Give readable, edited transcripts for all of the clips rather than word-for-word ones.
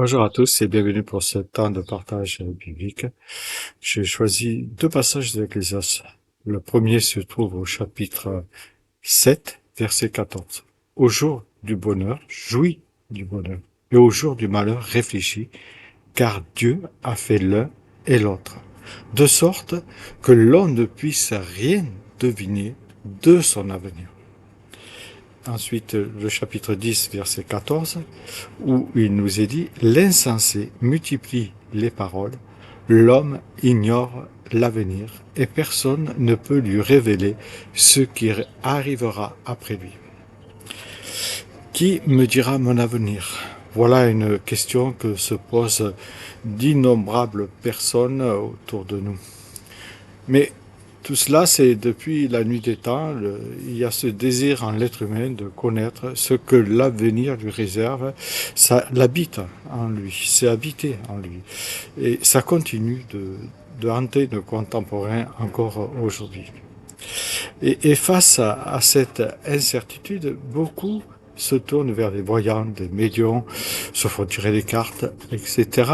Bonjour à tous et bienvenue pour ce temps de partage biblique. J'ai choisi deux passages de l'Ecclésiaste. Le premier se trouve au chapitre 7, verset 14. Au jour du bonheur, jouis du bonheur, et au jour du malheur, réfléchis, car Dieu a fait l'un et l'autre, de sorte que l'on ne puisse rien deviner de son avenir. Ensuite, le chapitre 10, verset 14, où il nous est dit « L'insensé multiplie les paroles, l'homme ignore l'avenir, et personne ne peut lui révéler ce qui arrivera après lui. » Qui me dira mon avenir? Voilà une question que se posent d'innombrables personnes autour de nous. Mais tout cela, c'est depuis la nuit des temps, il y a ce désir en l'être humain de connaître ce que l'avenir lui réserve. Ça l'habite en lui, c'est habité en lui. Et ça continue de hanter nos contemporains encore aujourd'hui. Et face à cette incertitude, beaucoup se tournent vers les voyants, des médiums, se font tirer des cartes, etc.,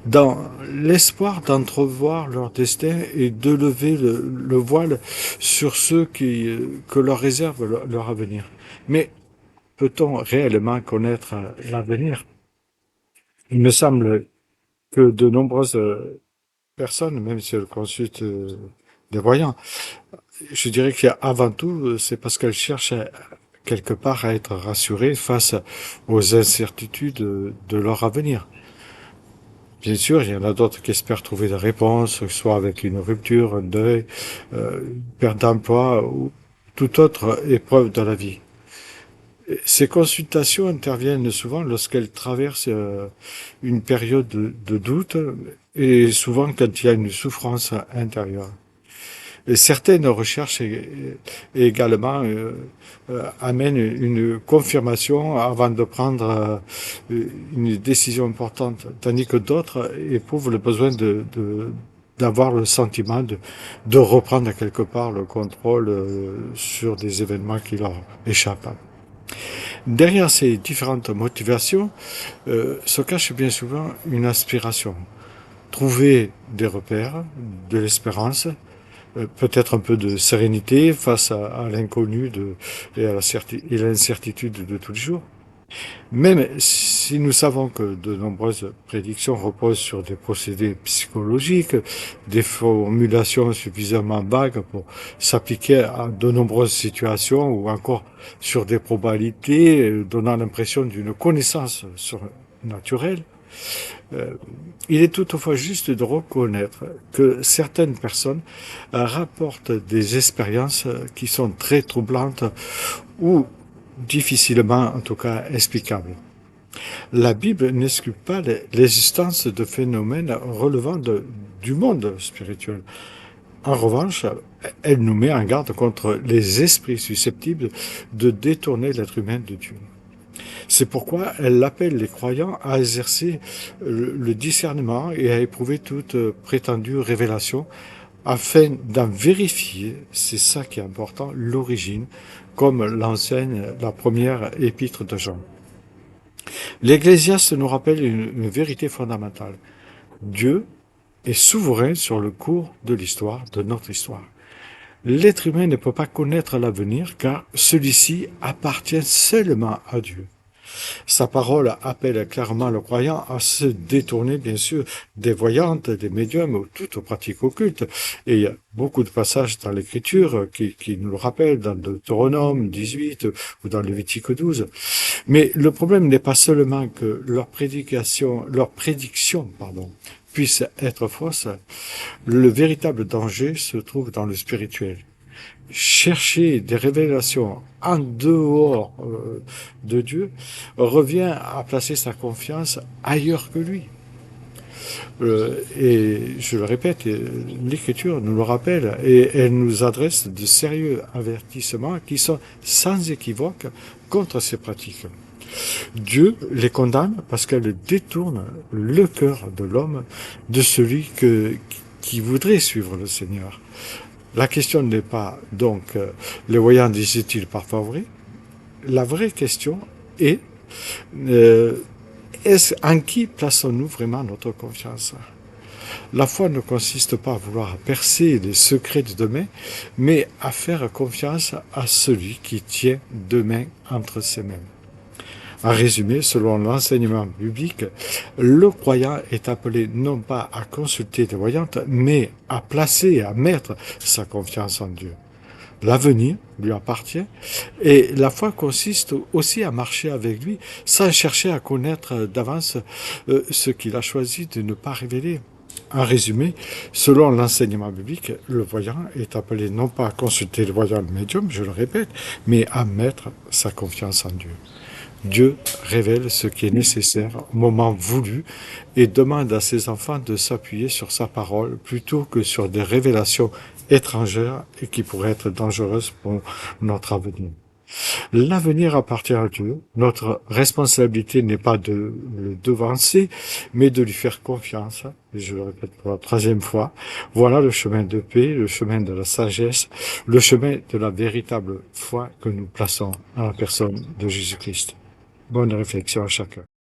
dans l'espoir d'entrevoir leur destin et de lever le voile sur ceux que leur réserve leur avenir. Mais peut-on réellement connaître l'avenir? Il me semble que de nombreuses personnes, même si elles consultent des voyants, je dirais qu'avant tout, c'est parce qu'elles cherchent quelque part à être rassurées face aux incertitudes de leur avenir. Bien sûr, il y en a d'autres qui espèrent trouver des réponses, soit avec une rupture, un deuil, une perte d'emploi ou toute autre épreuve de la vie. Ces consultations interviennent souvent lorsqu'elles traversent une période de doute et souvent quand il y a une souffrance intérieure. Et certaines recherches également amènent une confirmation avant de prendre une décision importante, tandis que d'autres éprouvent le besoin d'avoir le sentiment de reprendre quelque part le contrôle sur des événements qui leur échappent. Derrière ces différentes motivations se cache bien souvent une aspiration. Trouver des repères, de l'espérance, peut-être un peu de sérénité face à l'inconnu et à l'incertitude de tous les jours. Même si nous savons que de nombreuses prédictions reposent sur des procédés psychologiques, des formulations suffisamment vagues pour s'appliquer à de nombreuses situations ou encore sur des probabilités donnant l'impression d'une connaissance naturelle, il est toutefois juste de reconnaître que certaines personnes rapportent des expériences qui sont très troublantes ou difficilement, en tout cas, explicables. La Bible n'exclut pas l'existence de phénomènes relevant du monde spirituel. En revanche, elle nous met en garde contre les esprits susceptibles de détourner l'être humain de Dieu. C'est pourquoi elle appelle les croyants à exercer le discernement et à éprouver toute prétendue révélation afin d'en vérifier, c'est ça qui est important, l'origine, comme l'enseigne la première épître de Jean. L'Ecclésiaste nous rappelle une vérité fondamentale. Dieu est souverain sur le cours de l'histoire, de notre histoire. L'être humain ne peut pas connaître l'avenir car celui-ci appartient seulement à Dieu. Sa parole appelle clairement le croyant à se détourner, bien sûr, des voyantes, des médiums ou toute pratique occulte. Et il y a beaucoup de passages dans l'Écriture qui nous le rappellent, dans Deutéronome 18 ou dans Lévitique 12. Mais le problème n'est pas seulement que leur prédiction, puisse être fausse. Le véritable danger se trouve dans le spirituel. Chercher des révélations en dehors de Dieu revient à placer sa confiance ailleurs que lui. Et je le répète, l'Écriture nous le rappelle et elle nous adresse de sérieux avertissements qui sont sans équivoque contre ces pratiques. Dieu les condamne parce qu'elles détournent le cœur de l'homme de celui qui voudrait suivre le Seigneur. La question n'est pas donc les voyants disent-ils parfois vrai. La vraie question est En qui plaçons-nous vraiment notre confiance? La foi ne consiste pas à vouloir percer les secrets de demain, mais à faire confiance à celui qui tient demain entre ses mains. En résumé, selon l'enseignement biblique, le croyant est appelé non pas à consulter des voyantes, mais à placer et à mettre sa confiance en Dieu. L'avenir lui appartient et la foi consiste aussi à marcher avec lui sans chercher à connaître d'avance ce qu'il a choisi de ne pas révéler. En résumé, selon l'enseignement biblique, le voyant est appelé non pas à consulter le voyant, le médium, je le répète, mais à mettre sa confiance en Dieu. Dieu révèle ce qui est nécessaire au moment voulu et demande à ses enfants de s'appuyer sur sa parole plutôt que sur des révélations étrangères et qui pourraient être dangereuses pour notre avenir. L'avenir appartient à Dieu. Notre responsabilité n'est pas de le devancer, mais de lui faire confiance. Je le répète pour la troisième fois. Voilà le chemin de paix, le chemin de la sagesse, le chemin de la véritable foi que nous plaçons à la personne de Jésus-Christ. Bonne réflexion à chacun.